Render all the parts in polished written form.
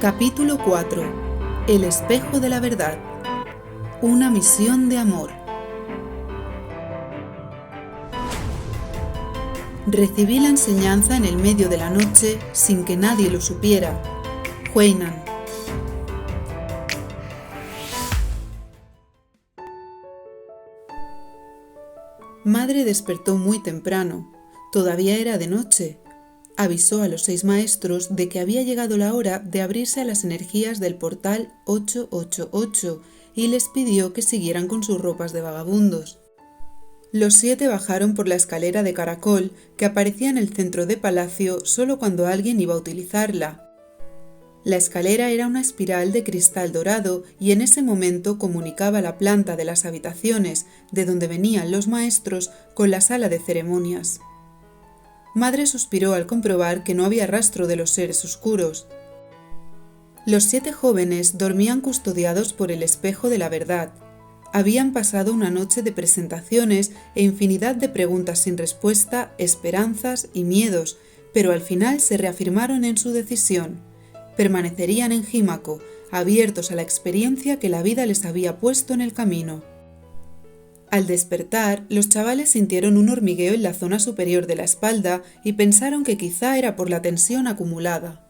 Capítulo 4. El espejo de la verdad. Una misión de amor. Recibí la enseñanza en el medio de la noche sin que nadie lo supiera. Huainan. Madre despertó muy temprano. Todavía era de noche. Avisó a los 6 maestros de que había llegado la hora de abrirse a las energías del portal 888 y les pidió que siguieran con sus ropas de vagabundos. Los 7 bajaron por la escalera de caracol que aparecía en el centro de palacio solo cuando alguien iba a utilizarla. La escalera era una espiral de cristal dorado y en ese momento comunicaba la planta de las habitaciones de donde venían los maestros con la sala de ceremonias. Madre suspiró al comprobar que no había rastro de los seres oscuros. Los 7 jóvenes dormían custodiados por el espejo de la verdad. Habían pasado una noche de presentaciones e infinidad de preguntas sin respuesta, esperanzas y miedos, pero al final se reafirmaron en su decisión. Permanecerían en Jímaco, abiertos a la experiencia que la vida les había puesto en el camino. Al despertar, los chavales sintieron un hormigueo en la zona superior de la espalda y pensaron que quizá era por la tensión acumulada.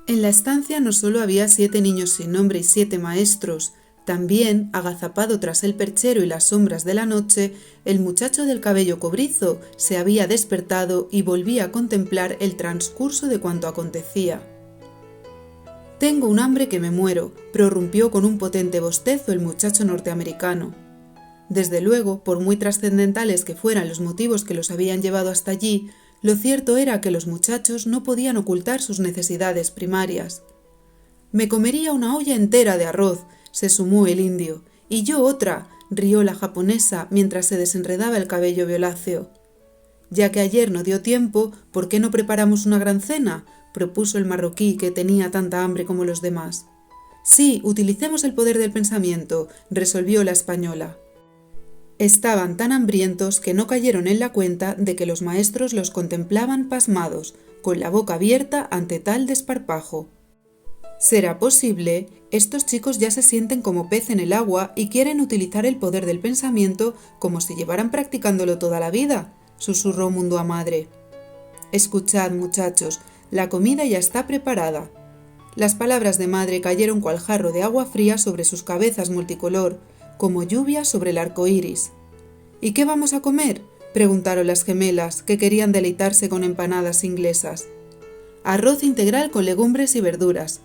En la estancia no solo había 7 niños sin nombre y 7 maestros, también, agazapado tras el perchero y las sombras de la noche, el muchacho del cabello cobrizo se había despertado y volvía a contemplar el transcurso de cuanto acontecía. «Tengo un hambre que me muero», prorrumpió con un potente bostezo el muchacho norteamericano. Desde luego, por muy trascendentales que fueran los motivos que los habían llevado hasta allí, lo cierto era que los muchachos no podían ocultar sus necesidades primarias. «Me comería una olla entera de arroz», se sumó el indio. «Y yo otra», rió la japonesa mientras se desenredaba el cabello violáceo. «Ya que ayer no dio tiempo, ¿por qué no preparamos una gran cena?», propuso el marroquí, que tenía tanta hambre como los demás. «Sí, utilicemos el poder del pensamiento», resolvió la española. Estaban tan hambrientos que no cayeron en la cuenta de que los maestros los contemplaban pasmados, con la boca abierta ante tal desparpajo. «¿Será posible? Estos chicos ya se sienten como pez en el agua y quieren utilizar el poder del pensamiento como si llevaran practicándolo toda la vida», susurró Mundo a Madre. «Escuchad, muchachos, la comida ya está preparada». Las palabras de Madre cayeron cual jarro de agua fría sobre sus cabezas multicolor, como lluvia sobre el arco iris. «¿Y qué vamos a comer?», preguntaron las gemelas, que querían deleitarse con empanadas inglesas. «Arroz integral con legumbres y verduras».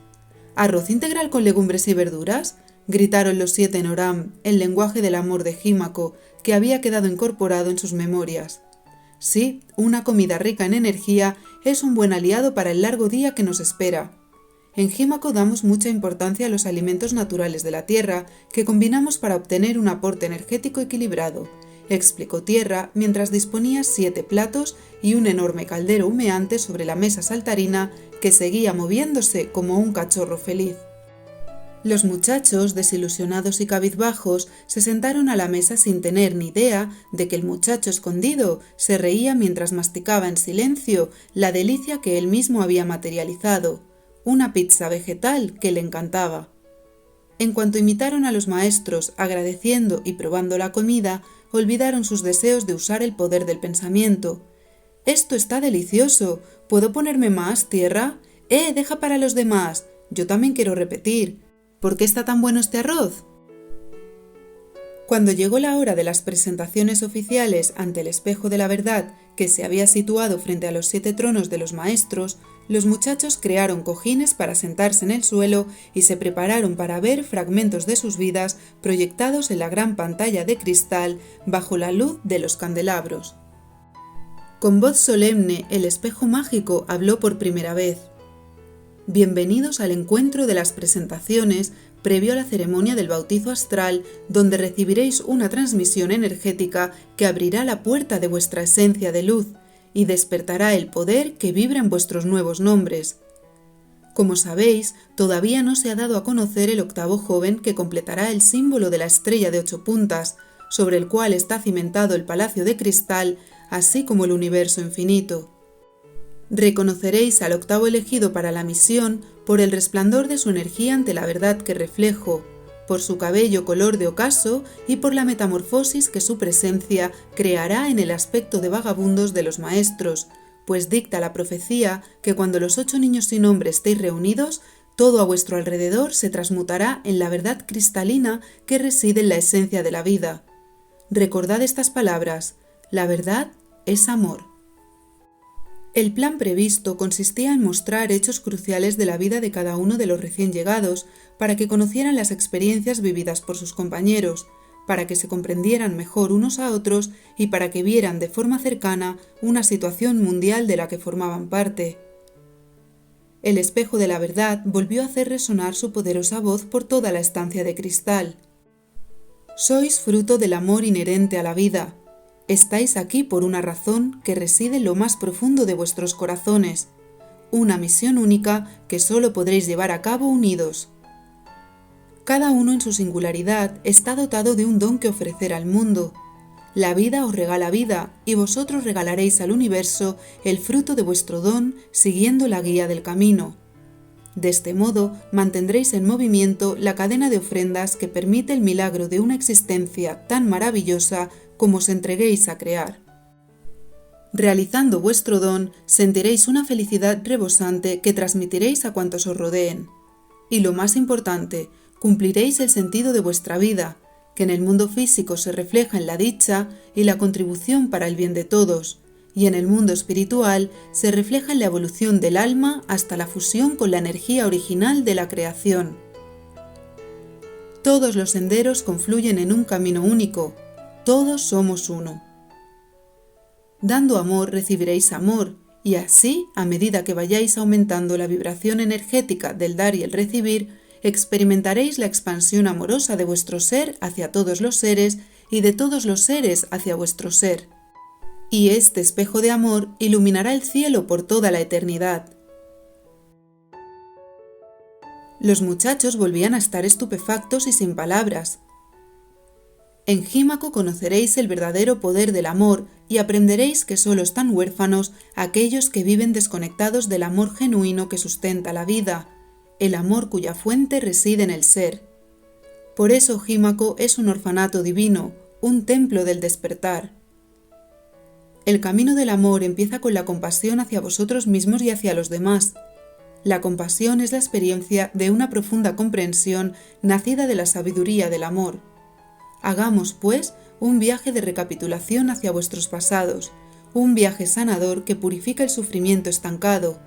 «¿Arroz integral con legumbres y verduras?», gritaron los 7 en Oram, el lenguaje del amor de Jímaco, que había quedado incorporado en sus memorias. Sí, una comida rica en energía es un buen aliado para el largo día que nos espera. En Jímaco damos mucha importancia a los alimentos naturales de la tierra que combinamos para obtener un aporte energético equilibrado, explicó Tierra mientras disponía 7 platos y un enorme caldero humeante sobre la mesa saltarina que seguía moviéndose como un cachorro feliz. Los muchachos, desilusionados y cabizbajos, se sentaron a la mesa sin tener ni idea de que el muchacho escondido se reía mientras masticaba en silencio la delicia que él mismo había materializado, una pizza vegetal que le encantaba. En cuanto imitaron a los maestros, agradeciendo y probando la comida, olvidaron sus deseos de usar el poder del pensamiento. «Esto está delicioso. ¿Puedo ponerme más, Tierra? Deja para los demás. Yo también quiero repetir. ¿Por qué está tan bueno este arroz?». Cuando llegó la hora de las presentaciones oficiales ante el espejo de la verdad, que se había situado frente a los 7 tronos de los maestros, los muchachos crearon cojines para sentarse en el suelo y se prepararon para ver fragmentos de sus vidas proyectados en la gran pantalla de cristal bajo la luz de los candelabros. Con voz solemne, el espejo mágico habló por primera vez. «Bienvenidos al encuentro de las presentaciones previo a la ceremonia del bautizo astral, donde recibiréis una transmisión energética que abrirá la puerta de vuestra esencia de luz y despertará el poder que vibra en vuestros nuevos nombres. Como sabéis, todavía no se ha dado a conocer el 8º joven que completará el símbolo de la estrella de 8 puntas, sobre el cual está cimentado el palacio de cristal, así como el universo infinito. Reconoceréis al octavo elegido para la misión por el resplandor de su energía ante la verdad que reflejo, por su cabello color de ocaso y por la metamorfosis que su presencia creará en el aspecto de vagabundos de los maestros, pues dicta la profecía que cuando los 8 niños sin nombre estéis reunidos, todo a vuestro alrededor se transmutará en la verdad cristalina que reside en la esencia de la vida. Recordad estas palabras: la verdad es amor. El plan previsto consistía en mostrar hechos cruciales de la vida de cada uno de los recién llegados para que conocieran las experiencias vividas por sus compañeros, para que se comprendieran mejor unos a otros y para que vieran de forma cercana una situación mundial de la que formaban parte. El espejo de la verdad volvió a hacer resonar su poderosa voz por toda la estancia de cristal. Sois fruto del amor inherente a la vida. Estáis aquí por una razón que reside en lo más profundo de vuestros corazones, una misión única que solo podréis llevar a cabo unidos. Cada uno en su singularidad está dotado de un don que ofrecer al mundo. La vida os regala vida y vosotros regalaréis al universo el fruto de vuestro don siguiendo la guía del camino. De este modo mantendréis en movimiento la cadena de ofrendas que permite el milagro de una existencia tan maravillosa como os entreguéis a crear. Realizando vuestro don, sentiréis una felicidad rebosante que transmitiréis a cuantos os rodeen. Y lo más importante, cumpliréis el sentido de vuestra vida, que en el mundo físico se refleja en la dicha y la contribución para el bien de todos, y en el mundo espiritual se refleja en la evolución del alma hasta la fusión con la energía original de la creación. Todos los senderos confluyen en un camino único, todos somos uno. Dando amor recibiréis amor, y así, a medida que vayáis aumentando la vibración energética del dar y el recibir, experimentaréis la expansión amorosa de vuestro ser hacia todos los seres y de todos los seres hacia vuestro ser. Y este espejo de amor iluminará el cielo por toda la eternidad. Los muchachos volvían a estar estupefactos y sin palabras. En Jímaco conoceréis el verdadero poder del amor y aprenderéis que solo están huérfanos aquellos que viven desconectados del amor genuino que sustenta la vida, el amor cuya fuente reside en el ser. Por eso Jímaco es un orfanato divino, un templo del despertar. El camino del amor empieza con la compasión hacia vosotros mismos y hacia los demás. La compasión es la experiencia de una profunda comprensión nacida de la sabiduría del amor. Hagamos, pues, un viaje de recapitulación hacia vuestros pasados, un viaje sanador que purifica el sufrimiento estancado,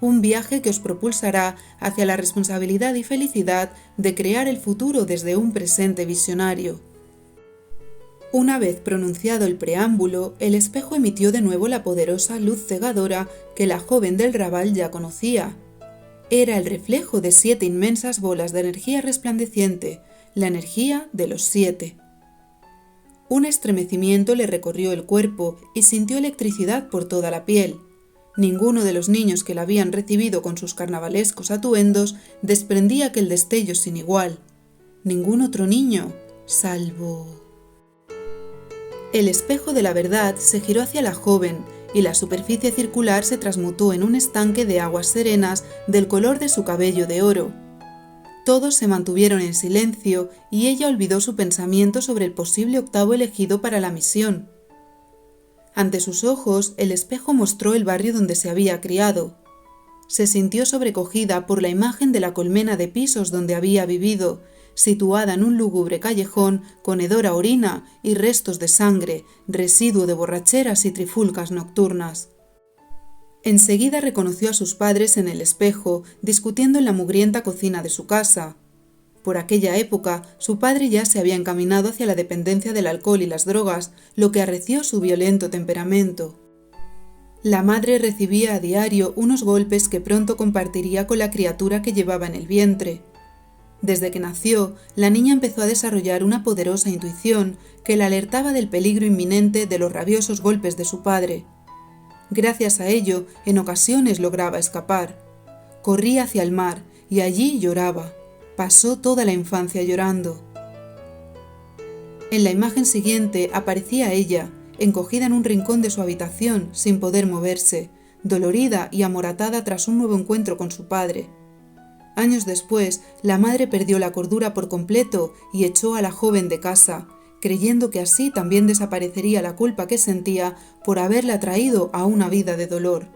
un viaje que os propulsará hacia la responsabilidad y felicidad de crear el futuro desde un presente visionario. Una vez pronunciado el preámbulo, el espejo emitió de nuevo la poderosa luz cegadora que la joven del Raval ya conocía. Era el reflejo de 7 inmensas bolas de energía resplandeciente, la energía de los 7. Un estremecimiento le recorrió el cuerpo y sintió electricidad por toda la piel. Ninguno de los niños que la habían recibido con sus carnavalescos atuendos desprendía aquel destello sin igual. Ningún otro niño, salvo... El espejo de la verdad se giró hacia la joven y la superficie circular se transmutó en un estanque de aguas serenas del color de su cabello de oro. Todos se mantuvieron en silencio y ella olvidó su pensamiento sobre el posible octavo elegido para la misión. Ante sus ojos, el espejo mostró el barrio donde se había criado. Se sintió sobrecogida por la imagen de la colmena de pisos donde había vivido, situada en un lúgubre callejón con hedor a orina y restos de sangre, residuo de borracheras y trifulcas nocturnas. Enseguida reconoció a sus padres en el espejo, discutiendo en la mugrienta cocina de su casa. Por aquella época, su padre ya se había encaminado hacia la dependencia del alcohol y las drogas, lo que arreció su violento temperamento. La madre recibía a diario unos golpes que pronto compartiría con la criatura que llevaba en el vientre. Desde que nació, la niña empezó a desarrollar una poderosa intuición que la alertaba del peligro inminente de los rabiosos golpes de su padre. Gracias a ello, en ocasiones lograba escapar. Corría hacia el mar y allí lloraba. Pasó toda la infancia llorando. En la imagen siguiente aparecía ella, encogida en un rincón de su habitación, sin poder moverse, dolorida y amoratada tras un nuevo encuentro con su padre. Años después, la madre perdió la cordura por completo y echó a la joven de casa, creyendo que así también desaparecería la culpa que sentía por haberla traído a una vida de dolor.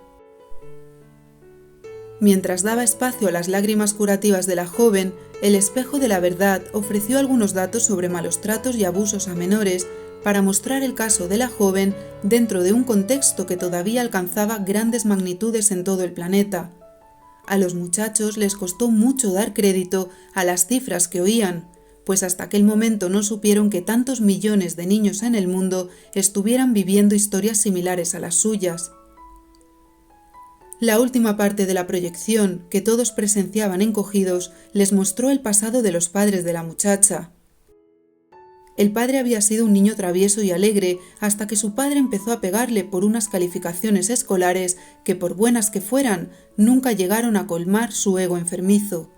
Mientras daba espacio a las lágrimas curativas de la joven, el espejo de la verdad ofreció algunos datos sobre malos tratos y abusos a menores para mostrar el caso de la joven dentro de un contexto que todavía alcanzaba grandes magnitudes en todo el planeta. A los muchachos les costó mucho dar crédito a las cifras que oían, pues hasta aquel momento no supieron que tantos millones de niños en el mundo estuvieran viviendo historias similares a las suyas. La última parte de la proyección, que todos presenciaban encogidos, les mostró el pasado de los padres de la muchacha. El padre había sido un niño travieso y alegre hasta que su padre empezó a pegarle por unas calificaciones escolares que, por buenas que fueran, nunca llegaron a colmar su ego enfermizo.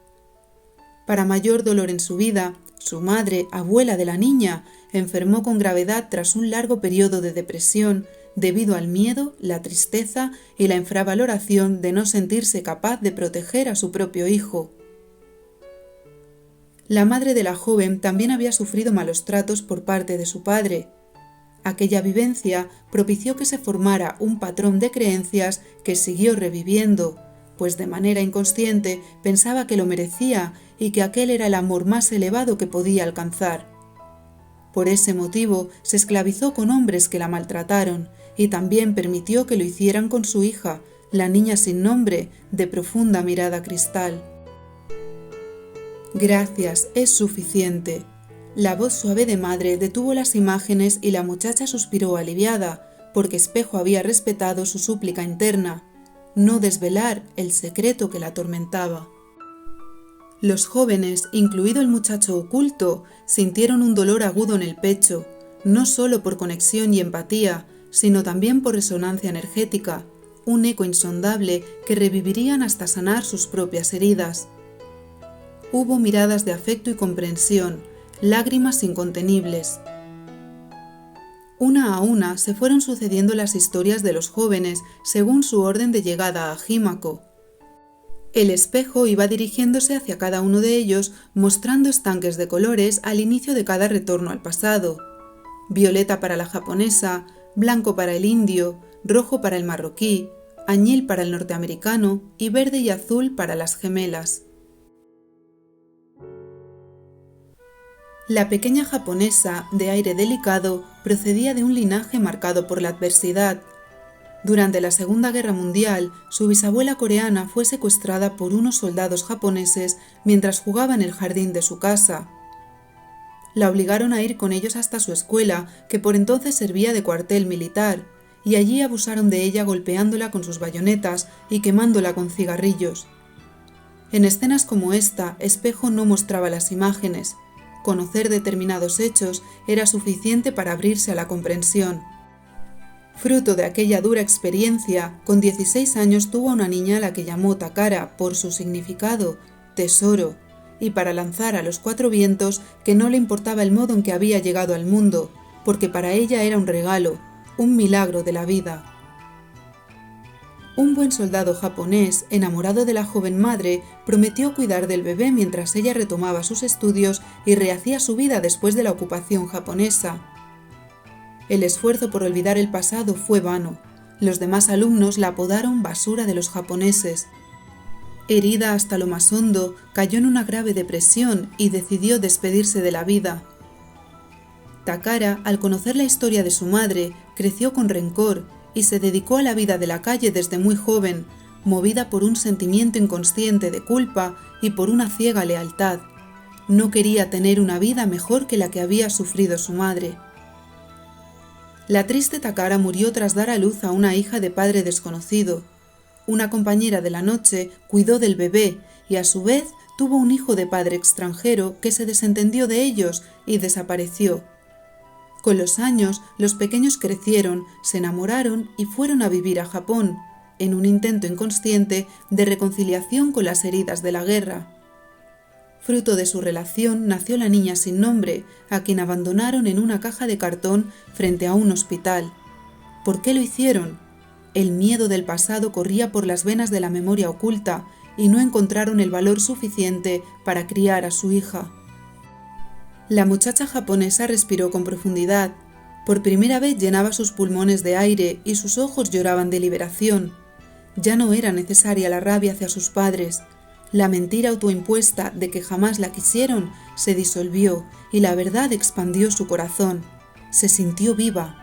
Para mayor dolor en su vida, su madre, abuela de la niña, enfermó con gravedad tras un largo periodo de depresión debido al miedo, la tristeza y la infravaloración de no sentirse capaz de proteger a su propio hijo. La madre de la joven también había sufrido malos tratos por parte de su padre. Aquella vivencia propició que se formara un patrón de creencias que siguió reviviendo, pues de manera inconsciente pensaba que lo merecía y que aquel era el amor más elevado que podía alcanzar. Por ese motivo se esclavizó con hombres que la maltrataron y también permitió que lo hicieran con su hija, la niña sin nombre, de profunda mirada cristal. Gracias, es suficiente. La voz suave de madre detuvo las imágenes y la muchacha suspiró aliviada, porque Espejo había respetado su súplica interna, no desvelar el secreto que la atormentaba. Los jóvenes, incluido el muchacho oculto, sintieron un dolor agudo en el pecho, no solo por conexión y empatía, sino también por resonancia energética, un eco insondable que revivirían hasta sanar sus propias heridas. Hubo miradas de afecto y comprensión, lágrimas incontenibles. Una a una se fueron sucediendo las historias de los jóvenes según su orden de llegada a Jímaco. El espejo iba dirigiéndose hacia cada uno de ellos, mostrando estanques de colores al inicio de cada retorno al pasado. Violeta para la japonesa, blanco para el indio, rojo para el marroquí, añil para el norteamericano y verde y azul para las gemelas. La pequeña japonesa, de aire delicado, procedía de un linaje marcado por la adversidad. Durante la Segunda Guerra Mundial, su bisabuela coreana fue secuestrada por unos soldados japoneses mientras jugaba en el jardín de su casa. La obligaron a ir con ellos hasta su escuela, que por entonces servía de cuartel militar, y allí abusaron de ella golpeándola con sus bayonetas y quemándola con cigarrillos. En escenas como esta, Espejo no mostraba las imágenes. Conocer determinados hechos era suficiente para abrirse a la comprensión. Fruto de aquella dura experiencia, con 16 años tuvo a una niña a la que llamó Takara por su significado, tesoro, y para lanzar a los 4 vientos que no le importaba el modo en que había llegado al mundo, porque para ella era un regalo, un milagro de la vida. Un buen soldado japonés, enamorado de la joven madre, prometió cuidar del bebé mientras ella retomaba sus estudios y rehacía su vida después de la ocupación japonesa. El esfuerzo por olvidar el pasado fue vano. Los demás alumnos la apodaron basura de los japoneses. Herida hasta lo más hondo, cayó en una grave depresión y decidió despedirse de la vida. Takara, al conocer la historia de su madre, creció con rencor y se dedicó a la vida de la calle desde muy joven, movida por un sentimiento inconsciente de culpa y por una ciega lealtad. No quería tener una vida mejor que la que había sufrido su madre. La triste Takara murió tras dar a luz a una hija de padre desconocido. Una compañera de la noche cuidó del bebé y a su vez tuvo un hijo de padre extranjero que se desentendió de ellos y desapareció. Con los años, los pequeños crecieron, se enamoraron y fueron a vivir a Japón, en un intento inconsciente de reconciliación con las heridas de la guerra. Fruto de su relación nació la niña sin nombre, a quien abandonaron en una caja de cartón frente a un hospital. ¿Por qué lo hicieron? El miedo del pasado corría por las venas de la memoria oculta y no encontraron el valor suficiente para criar a su hija. La muchacha japonesa respiró con profundidad. Por primera vez llenaba sus pulmones de aire y sus ojos lloraban de liberación. Ya no era necesaria la rabia hacia sus padres. La mentira autoimpuesta de que jamás la quisieron se disolvió y la verdad expandió su corazón. Se sintió viva.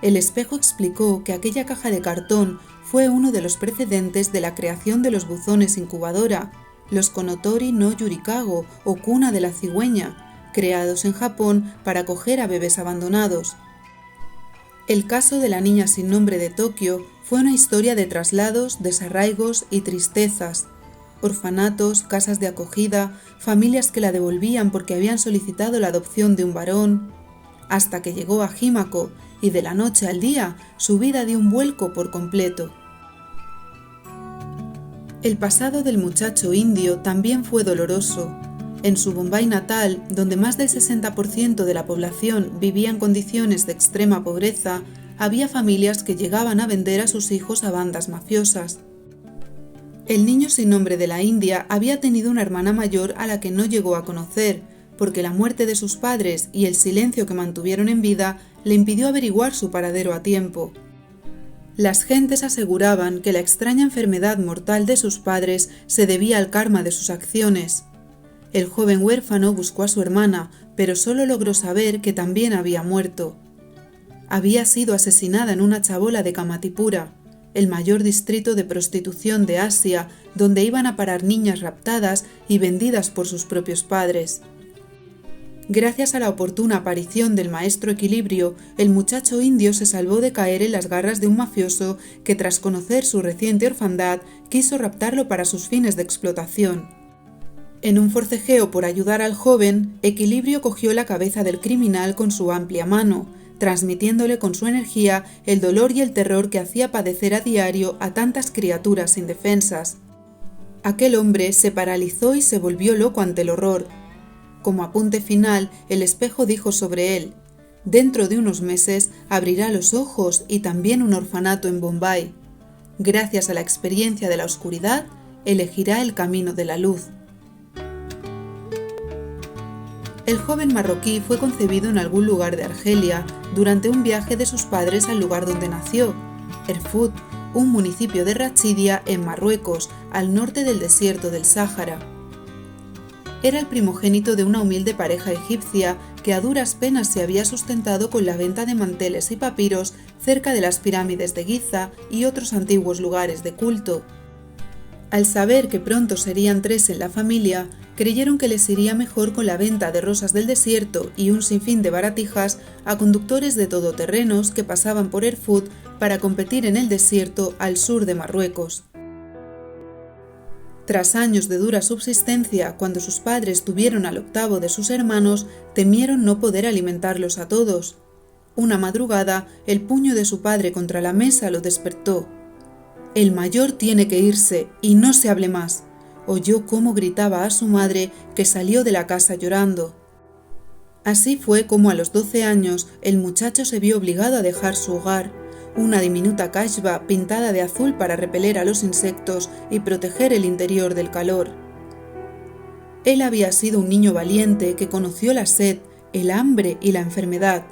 El espejo explicó que aquella caja de cartón fue uno de los precedentes de la creación de los buzones incubadora, los Konotori no Yurikago o cuna de la cigüeña, creados en Japón para acoger a bebés abandonados. El caso de la niña sin nombre de Tokio fue una historia de traslados, desarraigos y tristezas. Orfanatos, casas de acogida, familias que la devolvían porque habían solicitado la adopción de un varón, hasta que llegó a Himako y de la noche al día su vida dio un vuelco por completo. El pasado del muchacho indio también fue doloroso. En su Bombay natal, donde más del 60% de la población vivía en condiciones de extrema pobreza, había familias que llegaban a vender a sus hijos a bandas mafiosas. El niño sin nombre de la India había tenido una hermana mayor a la que no llegó a conocer, porque la muerte de sus padres y el silencio que mantuvieron en vida le impidió averiguar su paradero a tiempo. Las gentes aseguraban que la extraña enfermedad mortal de sus padres se debía al karma de sus acciones. El joven huérfano buscó a su hermana, pero solo logró saber que también había muerto. Había sido asesinada en una chabola de Kamatipura, el mayor distrito de prostitución de Asia, donde iban a parar niñas raptadas y vendidas por sus propios padres. Gracias a la oportuna aparición del maestro Equilibrio, el muchacho indio se salvó de caer en las garras de un mafioso que, tras conocer su reciente orfandad, quiso raptarlo para sus fines de explotación. En un forcejeo por ayudar al joven, Equilibrio cogió la cabeza del criminal con su amplia mano, transmitiéndole con su energía el dolor y el terror que hacía padecer a diario a tantas criaturas indefensas. Aquel hombre se paralizó y se volvió loco ante el horror. Como apunte final, el espejo dijo sobre él: dentro de unos meses abrirá los ojos y también un orfanato en Bombay. Gracias a la experiencia de la oscuridad, elegirá el camino de la luz. El joven marroquí fue concebido en algún lugar de Argelia durante un viaje de sus padres al lugar donde nació, Erfoud, un municipio de Rachidia en Marruecos, al norte del desierto del Sáhara. Era el primogénito de una humilde pareja egipcia que a duras penas se había sustentado con la venta de manteles y papiros cerca de las pirámides de Giza y otros antiguos lugares de culto. Al saber que pronto serían 3 en la familia, creyeron que les iría mejor con la venta de rosas del desierto y un sinfín de baratijas a conductores de todoterrenos que pasaban por Erfoud para competir en el desierto al sur de Marruecos. Tras años de dura subsistencia, cuando sus padres tuvieron al 8º de sus hermanos, temieron no poder alimentarlos a todos. Una madrugada, el puño de su padre contra la mesa lo despertó. «El mayor tiene que irse y no se hable más», oyó cómo gritaba a su madre, que salió de la casa llorando. Así fue como a los 12 años el muchacho se vio obligado a dejar su hogar, una diminuta kashba pintada de azul para repeler a los insectos y proteger el interior del calor. Él había sido un niño valiente que conoció la sed, el hambre y la enfermedad.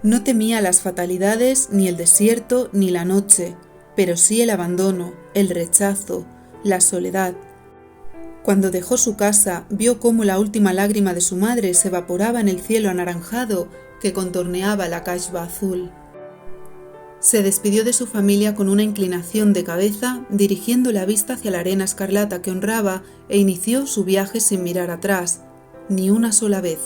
No temía las fatalidades, ni el desierto, ni la noche, pero sí el abandono, el rechazo, la soledad. Cuando dejó su casa, vio cómo la última lágrima de su madre se evaporaba en el cielo anaranjado que contorneaba la kashba azul. Se despidió de su familia con una inclinación de cabeza, dirigiendo la vista hacia la arena escarlata que honraba, e inició su viaje sin mirar atrás, ni una sola vez.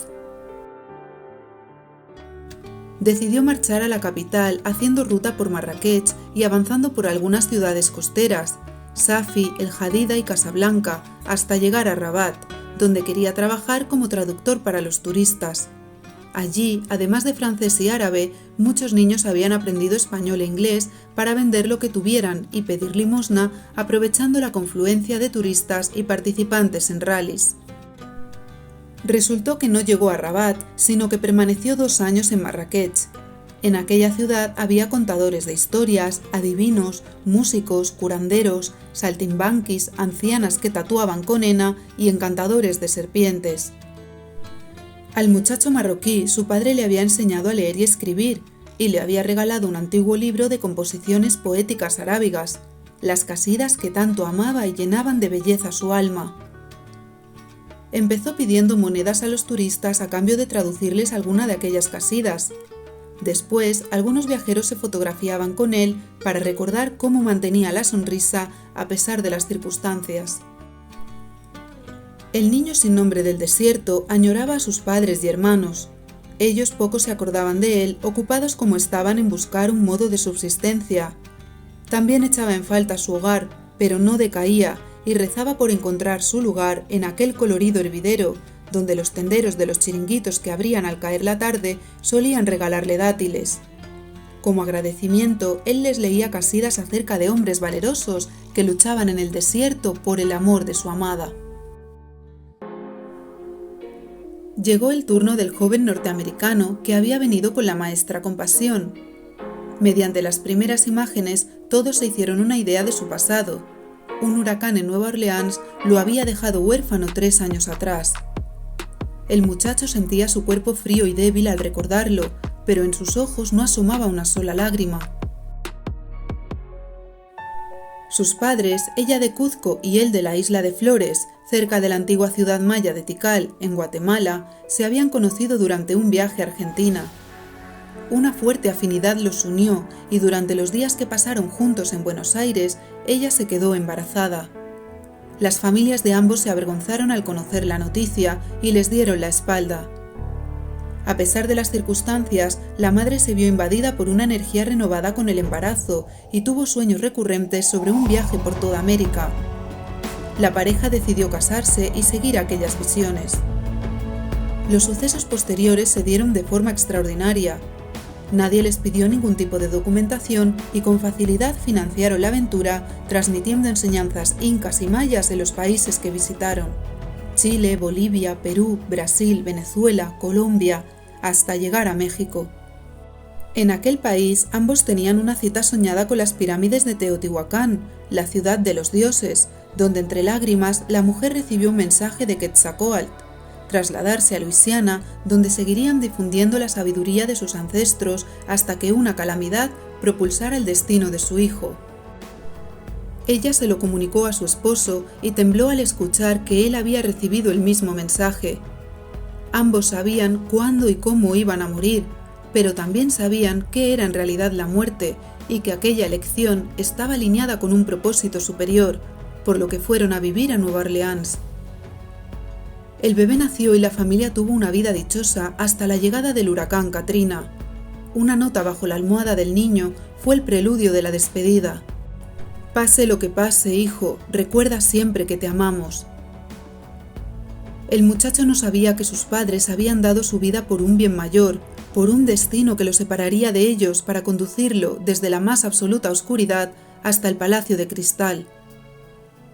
Decidió marchar a la capital haciendo ruta por Marrakech y avanzando por algunas ciudades costeras, Safi, El Jadida y Casablanca, hasta llegar a Rabat, donde quería trabajar como traductor para los turistas. Allí, además de francés y árabe, muchos niños habían aprendido español e inglés para vender lo que tuvieran y pedir limosna, aprovechando la confluencia de turistas y participantes en rallies. Resultó que no llegó a Rabat, sino que permaneció 2 años en Marrakech. En aquella ciudad había contadores de historias, adivinos, músicos, curanderos, saltimbanquis, ancianas que tatuaban con henna y encantadores de serpientes. Al muchacho marroquí su padre le había enseñado a leer y escribir y le había regalado un antiguo libro de composiciones poéticas arábigas, las qasídas que tanto amaba y llenaban de belleza su alma. Empezó pidiendo monedas a los turistas a cambio de traducirles alguna de aquellas qasídas. Después, algunos viajeros se fotografiaban con él para recordar cómo mantenía la sonrisa a pesar de las circunstancias. El niño sin nombre del desierto añoraba a sus padres y hermanos. Ellos poco se acordaban de él, ocupados como estaban en buscar un modo de subsistencia. También echaba en falta su hogar, pero no decaía y rezaba por encontrar su lugar en aquel colorido hervidero, donde los tenderos de los chiringuitos que abrían al caer la tarde solían regalarle dátiles. Como agradecimiento, él les leía qasídas acerca de hombres valerosos que luchaban en el desierto por el amor de su amada. Llegó el turno del joven norteamericano que había venido con la maestra Compasión. Mediante las primeras imágenes, todos se hicieron una idea de su pasado. Un huracán en Nueva Orleans lo había dejado huérfano 3 años atrás. El muchacho sentía su cuerpo frío y débil al recordarlo, pero en sus ojos no asomaba una sola lágrima. Sus padres, ella de Cuzco y él de la isla de Flores, cerca de la antigua ciudad maya de Tikal, en Guatemala, se habían conocido durante un viaje a Argentina. Una fuerte afinidad los unió y durante los días que pasaron juntos en Buenos Aires, ella se quedó embarazada. Las familias de ambos se avergonzaron al conocer la noticia y les dieron la espalda. A pesar de las circunstancias, la madre se vio invadida por una energía renovada con el embarazo y tuvo sueños recurrentes sobre un viaje por toda América. La pareja decidió casarse y seguir aquellas visiones. Los sucesos posteriores se dieron de forma extraordinaria. Nadie les pidió ningún tipo de documentación y con facilidad financiaron la aventura, transmitiendo enseñanzas incas y mayas en los países que visitaron: Chile, Bolivia, Perú, Brasil, Venezuela, Colombia, hasta llegar a México. En aquel país ambos tenían una cita soñada con las pirámides de Teotihuacán, la ciudad de los dioses, donde entre lágrimas la mujer recibió un mensaje de Quetzalcóatl: trasladarse a Luisiana, donde seguirían difundiendo la sabiduría de sus ancestros hasta que una calamidad propulsara el destino de su hijo. Ella se lo comunicó a su esposo y tembló al escuchar que él había recibido el mismo mensaje. Ambos sabían cuándo y cómo iban a morir, pero también sabían qué era en realidad la muerte y que aquella elección estaba alineada con un propósito superior, por lo que fueron a vivir a Nueva Orleans. El bebé nació y la familia tuvo una vida dichosa hasta la llegada del huracán Katrina. Una nota bajo la almohada del niño fue el preludio de la despedida. Pase lo que pase, hijo, recuerda siempre que te amamos. El muchacho no sabía que sus padres habían dado su vida por un bien mayor, por un destino que lo separaría de ellos para conducirlo desde la más absoluta oscuridad hasta el Palacio de Cristal.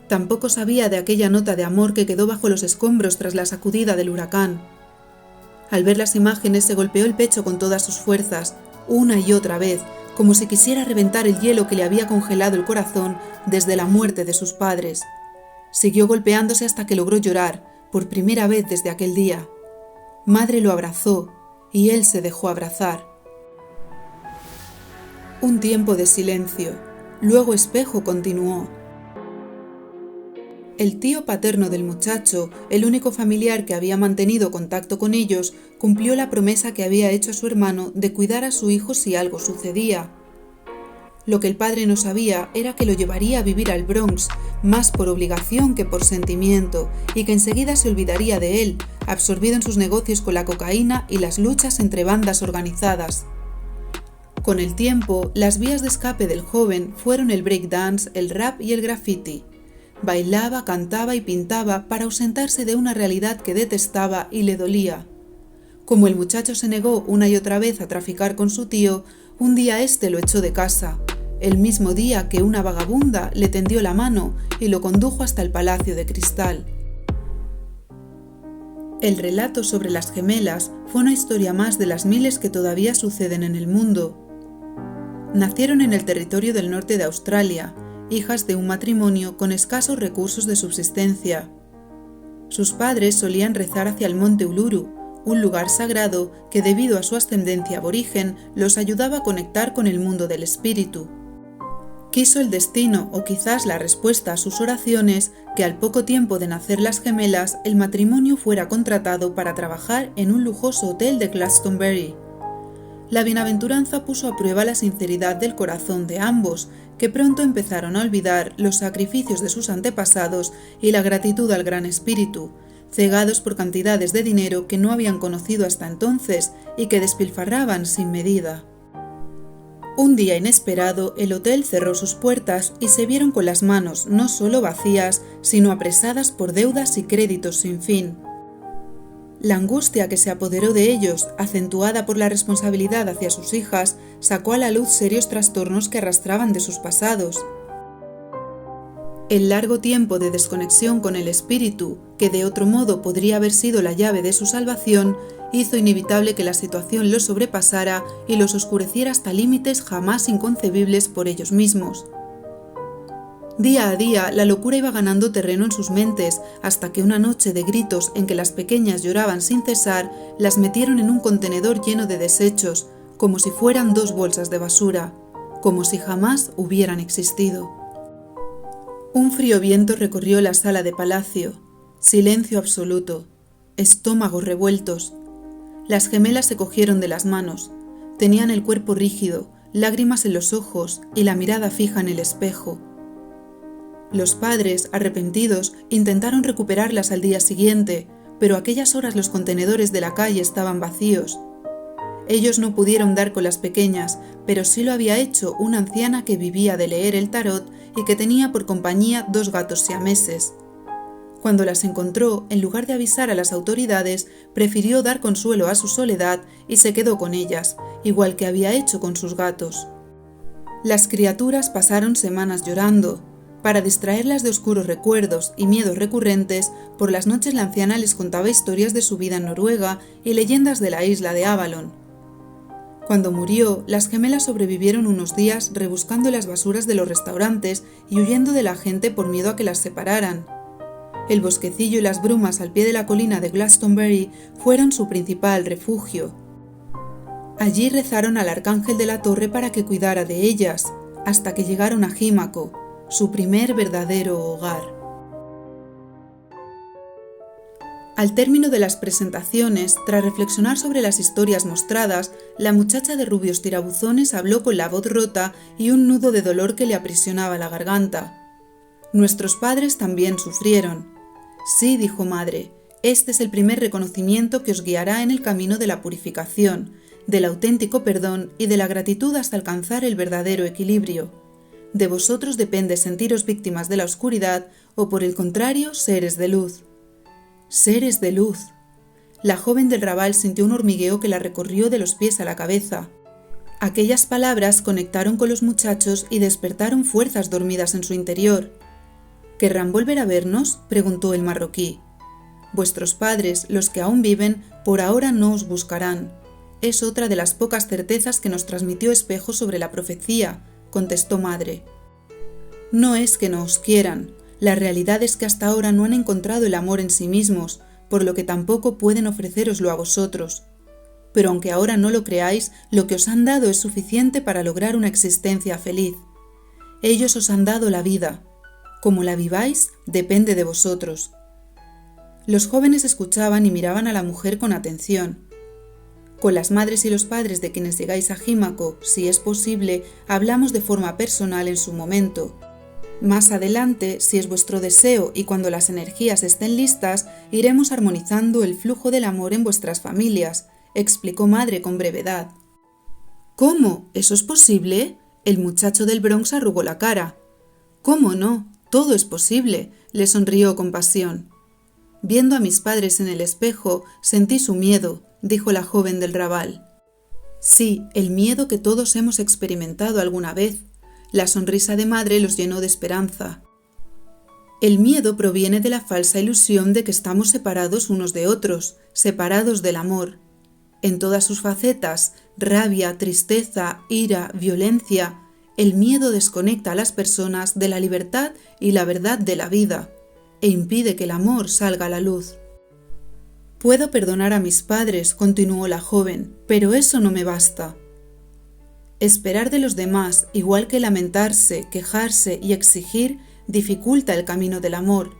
Tampoco sabía de aquella nota de amor que quedó bajo los escombros tras la sacudida del huracán. Al ver las imágenes se golpeó el pecho con todas sus fuerzas, una y otra vez, como si quisiera reventar el hielo que le había congelado el corazón desde la muerte de sus padres. Siguió golpeándose hasta que logró llorar, por primera vez desde aquel día. Madre lo abrazó y él se dejó abrazar. Un tiempo de silencio. Luego Espejo continuó: el tío paterno del muchacho, el único familiar que había mantenido contacto con ellos, cumplió la promesa que había hecho a su hermano de cuidar a su hijo si algo sucedía. Lo que el padre no sabía era que lo llevaría a vivir al Bronx, más por obligación que por sentimiento, y que enseguida se olvidaría de él, absorbido en sus negocios con la cocaína y las luchas entre bandas organizadas. Con el tiempo, las vías de escape del joven fueron el breakdance, el rap y el graffiti. Bailaba, cantaba y pintaba para ausentarse de una realidad que detestaba y le dolía. Como el muchacho se negó una y otra vez a traficar con su tío, un día éste lo echó de casa, el mismo día que una vagabunda le tendió la mano y lo condujo hasta el Palacio de Cristal. El relato sobre las gemelas fue una historia más de las miles que todavía suceden en el mundo. Nacieron en el territorio del norte de Australia, hijas de un matrimonio con escasos recursos de subsistencia. Sus padres solían rezar hacia el monte Uluru, un lugar sagrado que debido a su ascendencia aborigen los ayudaba a conectar con el mundo del espíritu. Quiso el destino, o quizás la respuesta a sus oraciones, que al poco tiempo de nacer las gemelas, el matrimonio fuera contratado para trabajar en un lujoso hotel de Glastonbury. La bienaventuranza puso a prueba la sinceridad del corazón de ambos, que pronto empezaron a olvidar los sacrificios de sus antepasados y la gratitud al Gran Espíritu, cegados por cantidades de dinero que no habían conocido hasta entonces y que despilfarraban sin medida. Un día inesperado, el hotel cerró sus puertas y se vieron con las manos no solo vacías, sino apresadas por deudas y créditos sin fin. La angustia que se apoderó de ellos, acentuada por la responsabilidad hacia sus hijas, sacó a la luz serios trastornos que arrastraban de sus pasados. El largo tiempo de desconexión con el espíritu, que de otro modo podría haber sido la llave de su salvación, hizo inevitable que la situación los sobrepasara y los oscureciera hasta límites jamás inconcebibles por ellos mismos. Día a día, la locura iba ganando terreno en sus mentes, hasta que una noche de gritos en que las pequeñas lloraban sin cesar, las metieron en un contenedor lleno de desechos, como si fueran 2 bolsas de basura, como si jamás hubieran existido. Un frío viento recorrió la sala de palacio, silencio absoluto, estómagos revueltos. Las gemelas se cogieron de las manos, tenían el cuerpo rígido, lágrimas en los ojos y la mirada fija en el espejo. Los padres, arrepentidos, intentaron recuperarlas al día siguiente, pero a aquellas horas los contenedores de la calle estaban vacíos. Ellos no pudieron dar con las pequeñas, pero sí lo había hecho una anciana que vivía de leer el tarot y que tenía por compañía 2 gatos siameses. Cuando las encontró, en lugar de avisar a las autoridades, prefirió dar consuelo a su soledad y se quedó con ellas, igual que había hecho con sus gatos. Las criaturas pasaron semanas llorando. Para distraerlas de oscuros recuerdos y miedos recurrentes, por las noches la anciana les contaba historias de su vida en Noruega y leyendas de la isla de Avalon. Cuando murió, las gemelas sobrevivieron unos días rebuscando las basuras de los restaurantes y huyendo de la gente por miedo a que las separaran. El bosquecillo y las brumas al pie de la colina de Glastonbury fueron su principal refugio. Allí rezaron al arcángel de la torre para que cuidara de ellas, hasta que llegaron a Jímaco, su primer verdadero hogar. Al término de las presentaciones, tras reflexionar sobre las historias mostradas, la muchacha de rubios tirabuzones habló con la voz rota y un nudo de dolor que le aprisionaba la garganta. Nuestros padres también sufrieron. Sí, dijo madre, este es el primer reconocimiento que os guiará en el camino de la purificación, del auténtico perdón y de la gratitud hasta alcanzar el verdadero equilibrio. De vosotros depende sentiros víctimas de la oscuridad o, por el contrario, seres de luz. Seres de luz. La joven del Raval sintió un hormigueo que la recorrió de los pies a la cabeza. Aquellas palabras conectaron con los muchachos y despertaron fuerzas dormidas en su interior. ¿Querrán volver a vernos?, preguntó el marroquí. Vuestros padres, los que aún viven, por ahora no os buscarán. Es otra de las pocas certezas que nos transmitió Espejo sobre la profecía, contestó madre. No es que no os quieran, la realidad es que hasta ahora no han encontrado el amor en sí mismos, por lo que tampoco pueden ofrecéroslo a vosotros. Pero aunque ahora no lo creáis, lo que os han dado es suficiente para lograr una existencia feliz. Ellos os han dado la vida. Como la viváis, depende de vosotros. Los jóvenes escuchaban y miraban a la mujer con atención. Con las madres y los padres de quienes llegáis a Jímaco, si es posible, hablamos de forma personal en su momento. Más adelante, si es vuestro deseo y cuando las energías estén listas, iremos armonizando el flujo del amor en vuestras familias, explicó madre con brevedad. ¿Cómo? ¿Eso es posible? El muchacho del Bronx arrugó la cara. ¿Cómo no? Todo es posible, le sonrió con pasión. Viendo a mis padres en el espejo, sentí su miedo, dijo la joven del Raval. Sí, el miedo que todos hemos experimentado alguna vez. La sonrisa de madre los llenó de esperanza. El miedo proviene de la falsa ilusión de que estamos separados unos de otros, separados del amor. En todas sus facetas, rabia, tristeza, ira, violencia, el miedo desconecta a las personas de la libertad y la verdad de la vida, e impide que el amor salga a la luz. Puedo perdonar a mis padres, continuó la joven, pero eso no me basta. Esperar de los demás, igual que lamentarse, quejarse y exigir, dificulta el camino del amor,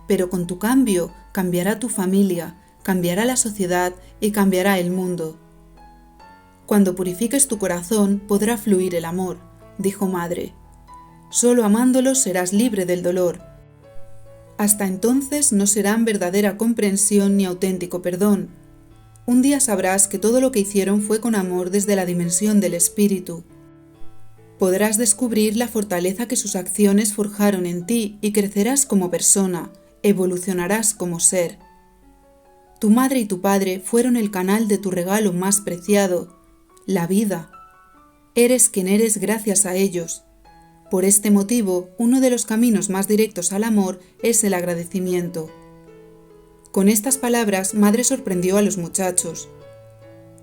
pero con tu cambio cambiará tu familia, cambiará la sociedad y cambiará el mundo. Cuando purifiques tu corazón podrá fluir el amor, dijo Madre. Solo amándolo serás libre del dolor. Hasta entonces no serán verdadera comprensión ni auténtico perdón. Un día sabrás que todo lo que hicieron fue con amor desde la dimensión del espíritu. Podrás descubrir la fortaleza que sus acciones forjaron en ti y crecerás como persona, evolucionarás como ser. Tu madre y tu padre fueron el canal de tu regalo más preciado, la vida. Eres quien eres gracias a ellos. Por este motivo, uno de los caminos más directos al amor es el agradecimiento. Con estas palabras, Madre sorprendió a los muchachos.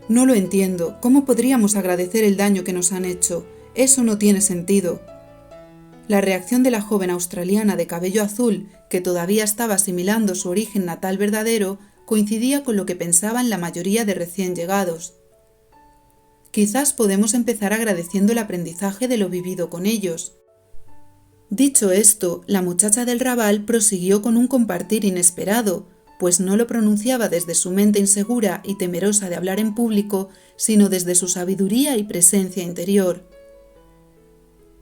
No lo entiendo, ¿cómo podríamos agradecer el daño que nos han hecho? Eso no tiene sentido. La reacción de la joven australiana de cabello azul, que todavía estaba asimilando su origen natal verdadero, coincidía con lo que pensaban la mayoría de recién llegados. Quizás podemos empezar agradeciendo el aprendizaje de lo vivido con ellos. Dicho esto, la muchacha del Raval prosiguió con un compartir inesperado, pues no lo pronunciaba desde su mente insegura y temerosa de hablar en público, sino desde su sabiduría y presencia interior.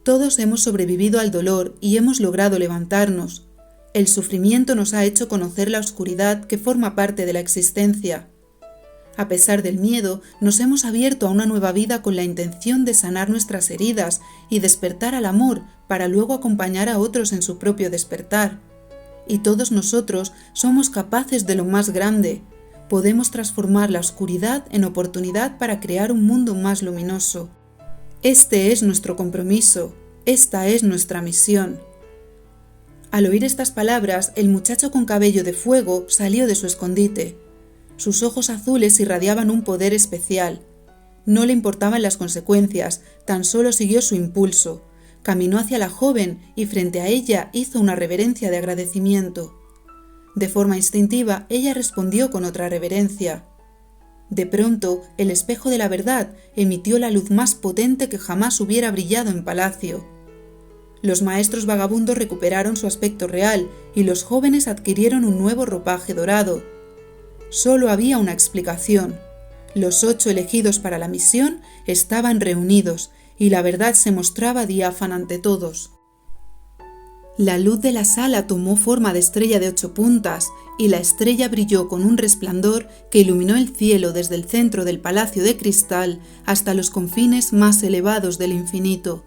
Todos hemos sobrevivido al dolor y hemos logrado levantarnos. El sufrimiento nos ha hecho conocer la oscuridad que forma parte de la existencia. A pesar del miedo, nos hemos abierto a una nueva vida con la intención de sanar nuestras heridas y despertar al amor para luego acompañar a otros en su propio despertar. Y todos nosotros somos capaces de lo más grande. Podemos transformar la oscuridad en oportunidad para crear un mundo más luminoso. Este es nuestro compromiso, esta es nuestra misión. Al oír estas palabras, el muchacho con cabello de fuego salió de su escondite. Sus ojos azules irradiaban un poder especial. No le importaban las consecuencias, tan solo siguió su impulso. Caminó hacia la joven y frente a ella hizo una reverencia de agradecimiento. De forma instintiva, ella respondió con otra reverencia. De pronto, el espejo de la verdad emitió la luz más potente que jamás hubiera brillado en palacio. Los maestros vagabundos recuperaron su aspecto real y los jóvenes adquirieron un nuevo ropaje dorado. Solo había una explicación. Los 8 elegidos para la misión estaban reunidos y la verdad se mostraba diáfana ante todos. La luz de la sala tomó forma de estrella de 8 puntas y la estrella brilló con un resplandor que iluminó el cielo desde el centro del palacio de cristal hasta los confines más elevados del infinito.